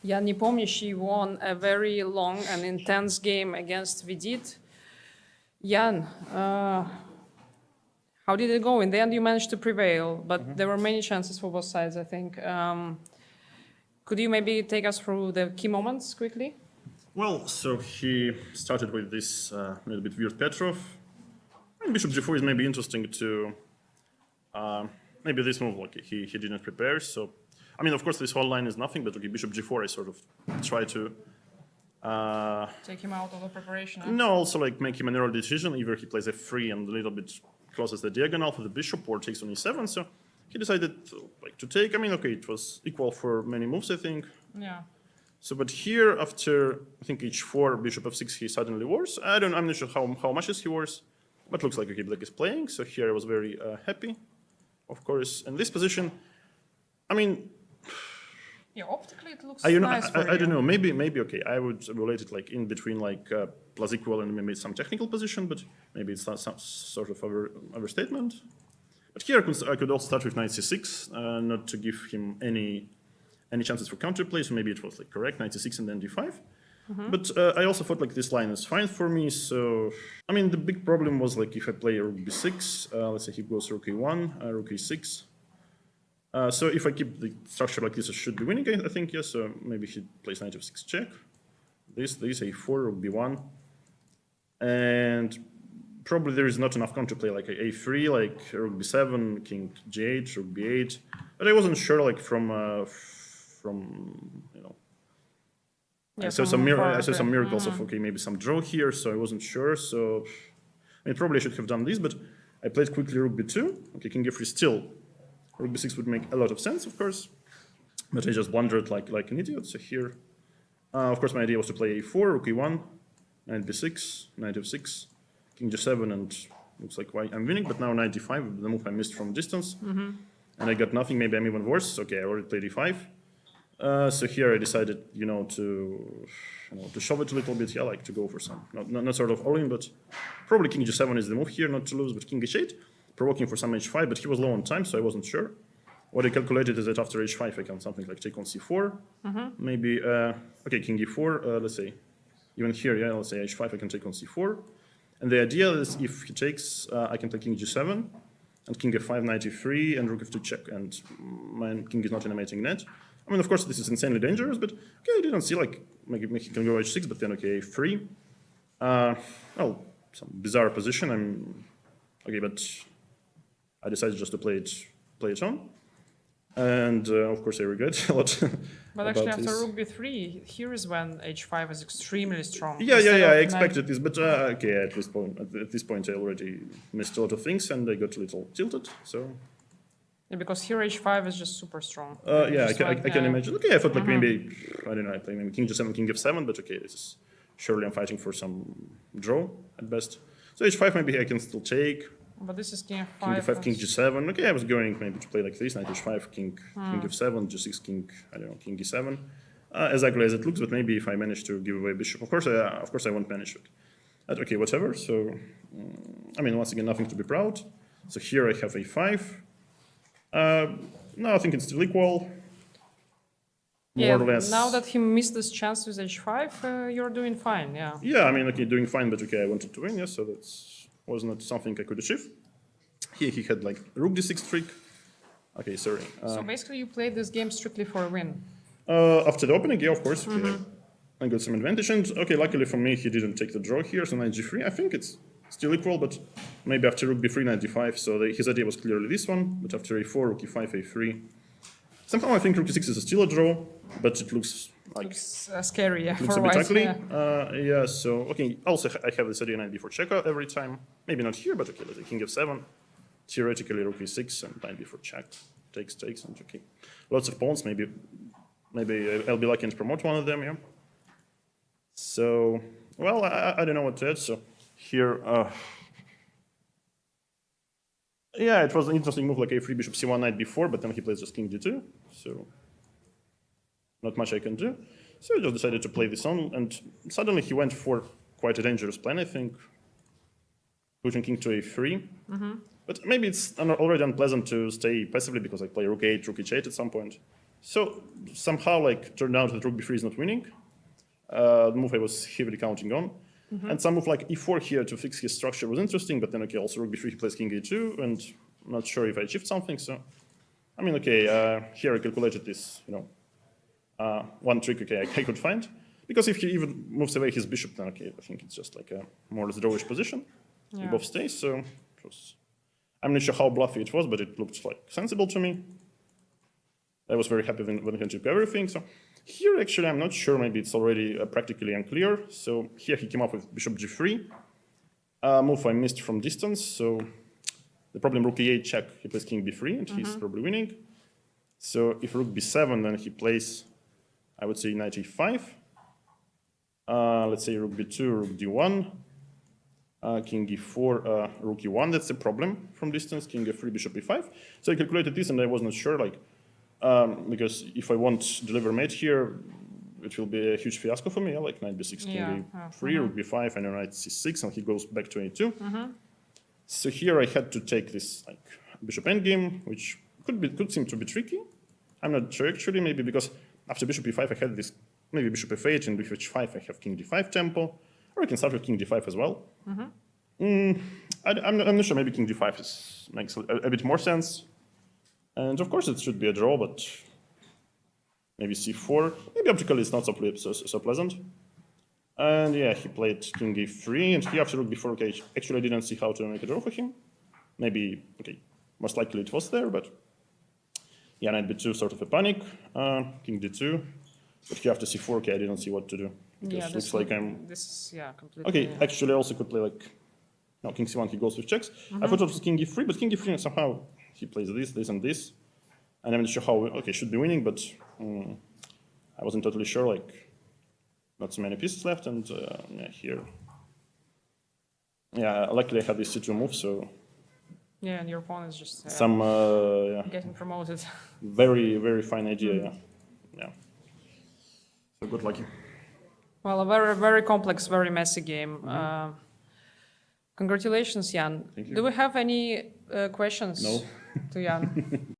Yeah, Nepomniachtchi won a very long and intense game against Vidit. Jan, how did it go? In the end, you managed to prevail, but there were many chances for both sides, I think. Could you maybe take us through the key moments quickly? Well, so he started with this little bit weird Petrov. And Bishop g4 is maybe interesting to maybe this move, like he didn't prepare. So, I mean, of course, this whole line is nothing, but okay, Bishop g4, I sort of try to take him out of the preparation. Huh? No, also like make him an early decision. Either he plays f3 and a little bit closes the diagonal for the bishop, or takes on e7. So he decided to take. I mean, okay, it was equal for many moves, I think. Yeah. So, but here after I think h4, bishop f6, he suddenly wars. I'm not sure how much is he wars, but looks like okay, black is playing. So here I was very happy, of course. In this position, I mean. Yeah, optically it looks nice for I don't know. Maybe okay. I would relate it like in between like plus equal and maybe some technical position, but maybe it's not some sort of overstatement. But here I could also start with knight c6, not to give him any chances for counterplay. So maybe it was like correct knight c6 and then d5. But I also thought like this line is fine for me. So I mean the big problem was like if I play rook b6, let's say he goes rook a1, rook e6. So if I keep the structure like this, I should be winning, I think, yes. So maybe he plays knight f6 check. This a4, rook b1. And probably there is not enough counterplay, like a3, like rook b7, king g8, rook b8. But I wasn't sure, like from you know. Yeah, I saw some miracles of okay, maybe some draw here, so I wasn't sure. So I mean, probably I should have done this, but I played quickly rook b2. Okay, king f3 still. Rook b6 would make a lot of sense, of course, but I just blundered like an idiot. So here, of course, my idea was to play a4, rook e1, knight b6, knight f6, king g7, and looks like I'm winning. But now knight d5, the move I missed from distance, and I got nothing. Maybe I'm even worse. Okay, I already played e5. So here I decided, to shove it a little bit. Yeah, like to go for some, not sort of all in, but probably king g7 is the move here, not to lose, but king h8. Provoking for some h5, but he was low on time, so I wasn't sure. What I calculated is that after h5, I can something like take on c4. Maybe, okay, king e4, let's say, even here, yeah, let's say h5, I can take on c4. And the idea is if he takes, I can play king g7, and king f5, knight e3, and rook f2 check, and my king is not in a mating net. I mean, of course, this is insanely dangerous, but okay, I didn't see, like, maybe he can go h6, but then, okay, f3. Well, some bizarre position, okay, but I decided just to play it on, and of course I regret a lot. But actually, after rook b3, here is when h5 is extremely strong. Yeah. I expected this, but okay, at this point, I already missed a lot of things, and I got a little tilted. So. Yeah, because here h5 is just super strong. Yeah, I can imagine. Okay, I thought like maybe I don't know, I play maybe king g7, king f7, but okay, this is surely I'm fighting for some draw at best. So h5 maybe I can still take. But this is king f5. King f5, king g7. Okay, I was going maybe to play like this, knight h5, king f7, g6, king, I don't know, king e7. As ugly as it looks, but maybe if I manage to give away bishop, of course I won't manage it. But okay, whatever. So, I mean, once again, nothing to be proud. So here I have a5. No, I think it's still equal. More or less. Now that he missed this chance with h5, you're doing fine, yeah. Yeah, I mean, okay, doing fine, but okay, I wanted to win, yes, so that's was not something I could achieve. Here he had like rook d6 trick. Okay, sorry. So basically you played this game strictly for a win? After the opening, yeah, of course. Okay. I got some advantage, and okay, luckily for me, he didn't take the draw here, so knight g3. I think it's still equal, but maybe after rook b3, knight d5, so his idea was clearly this one, but after a4, rook e5, a3. Somehow I think rook e6 is still a draw, but it looks like... Looks scary, yeah, looks for a bit white. ugly. Yeah. Yeah, so, okay, also I have this idea knight b4 check every time. Maybe not here, but okay, let's say king f7. Theoretically, rook e6 and knight b4 check. Takes, and okay. Lots of pawns, maybe I'll be lucky to promote one of them, yeah. So, well, I don't know what to add, so here... yeah, it was an interesting move like a3, bishop c1, knight b4, but then he plays just king d2, so not much I can do. So I just decided to play this on, and suddenly he went for quite a dangerous plan, I think, pushing king to a3. But maybe it's already unpleasant to stay passively because I play rook 8, rook h8 at some point. So somehow like turned out that rook b3 is not winning. The move I was heavily counting on. And some move like e4 here to fix his structure was interesting, but then okay, also rook b3 he plays king a2, and I'm not sure if I achieved something. So I mean, okay, here I calculated this, you know, one trick, okay, I could find. Because if he even moves away his bishop, then okay, I think it's just like a more or less drawish position. Yeah. We both stay, so it was, I'm not sure how bluffy it was, but it looked like sensible to me. I was very happy when he took everything. So here, actually, I'm not sure. Maybe it's already practically unclear. So here he came up with bishop g3, move I missed from distance. So the problem rook e8 check, he plays king b3, and he's probably winning. So if rook b7, then he plays, I would say, knight e5. Let's say rook b2, rook d1, king e4, rook e1. That's a problem from distance. King f3, bishop e5. So I calculated this, and I was not sure, like, because if I want deliver mate here, it will be a huge fiasco for me. Like knight b6, king e3, rook b5, and then knight c6, and he goes back to a2. So here I had to take this like bishop endgame, which could seem to be tricky. I'm not sure actually, maybe because after bishop e5 I had this maybe bishop f8, and bishop h5 I have king d5 tempo, or I can start with king d5 as well. I'm not sure. Maybe king d5 makes a bit more sense. And of course it should be a draw, but maybe c4. Maybe optically it's not so pleasant. And yeah, he played king e3, and here after rook b4, okay, actually I didn't see how to make a draw for him. Maybe, okay, most likely it was there, but yeah, knight b2, sort of a panic. King d2, but here after c4, okay, I didn't see what to do. Because it looks like I'm... This is, yeah, completely... Okay, actually I also could play like... No, king c1, he goes with checks. I thought it was king e3, but king e3 somehow he plays this, and this. And I'm not sure how, okay, should be winning, but I wasn't totally sure, like, not so many pieces left, and yeah, here. Yeah, luckily I had this c2 move, so... Yeah, and your opponent is just some, yeah. getting promoted. Very, very fine idea, yeah. Yeah. So good luck. Well, a very, very complex, very messy game. Congratulations, Jan. Thank you. Do we have any questions No. to Jan?